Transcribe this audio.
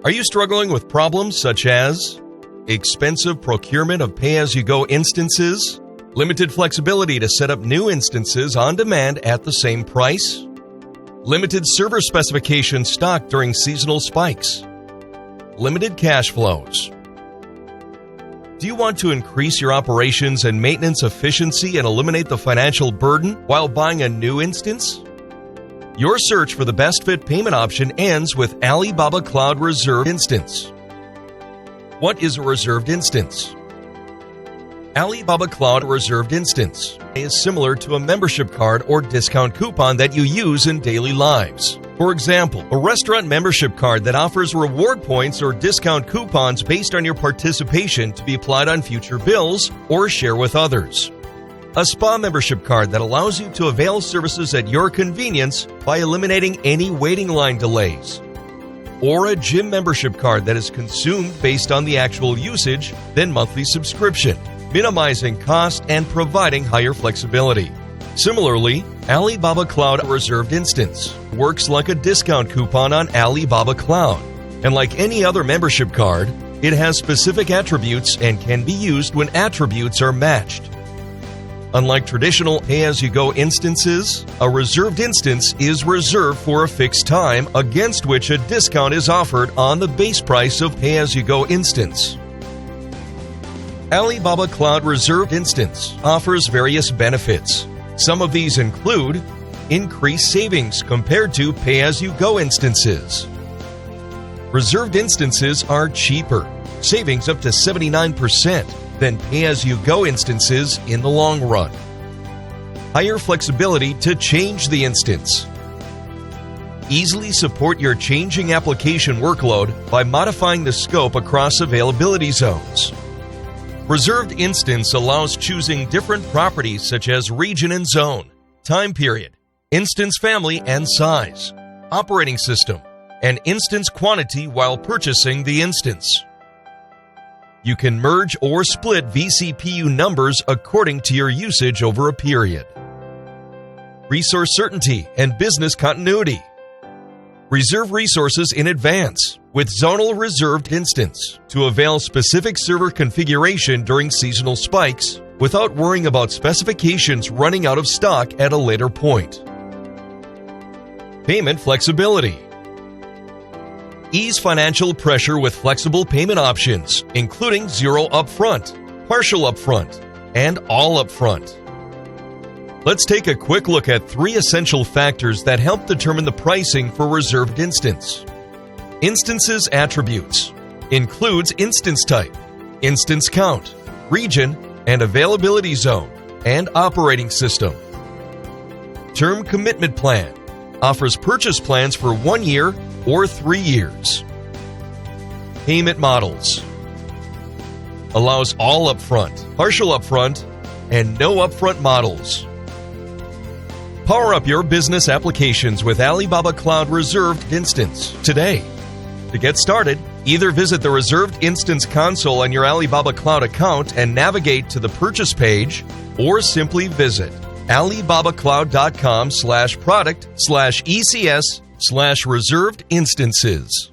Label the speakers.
Speaker 1: Are you struggling with problems such as expensive procurement of pay-as-you-go instances, limited flexibility to set up new instances on demand at the same price, limited server specification stock during seasonal spikes, limited cash flows? Do you want to increase your operations and maintenance efficiency and eliminate the financial burden while buying a new instance? Your search for the best fit payment option ends with Alibaba Cloud Reserved Instance. What is a reserved instance? Alibaba Cloud Reserved Instance is similar to a membership card or discount coupon that you use in daily lives. For example, a restaurant membership card that offers reward points or discount coupons based on your participation to be applied on future bills or share with others. A spa membership card that allows you to avail services at your convenience by eliminating any waiting line delays. Or a gym membership card that is consumed based on the actual usage, then monthly subscription, minimizing cost and providing higher flexibility. Similarly, Alibaba Cloud Reserved Instance works like a discount coupon on Alibaba Cloud. And like any other membership card, it has specific attributes and can be used when attributes are matched. Unlike traditional pay-as-you-go instances, a reserved instance is reserved for a fixed time against which a discount is offered on the base price of pay-as-you-go instance. Alibaba Cloud Reserved Instance offers various benefits. Some of these include increased savings compared to pay-as-you-go instances. Reserved instances are cheaper, savings up to 79%. Than pay-as-you-go instances in the long run. Higher flexibility to change the instance. Easily support your changing application workload by modifying the scope across availability zones. Reserved instance allows choosing different properties such as region and zone, time period, instance family and size, operating system, and instance quantity while purchasing the instance. You can merge or split vCPU numbers according to your usage over a period. Resource certainty and business continuity. Reserve resources in advance with zonal reserved instance to avail specific server configuration during seasonal spikes without worrying about specifications running out of stock at a later point. Payment flexibility. Ease financial pressure with flexible payment options, including zero upfront, partial upfront, and all upfront. Let's take a quick look at 3 essential factors that help determine the pricing for reserved instance. Instances attributes includes instance type, instance count, region and availability zone, and operating system. Term commitment plan offers purchase plans for 1 year or 3 years. Payment models allows all upfront, partial upfront, and no upfront models. Power up your business applications with Alibaba Cloud Reserved Instance today. To get started, either visit the Reserved Instance console on your Alibaba Cloud account and navigate to the purchase page, or simply visit alibabacloud.com/product/ECS/reserved instances.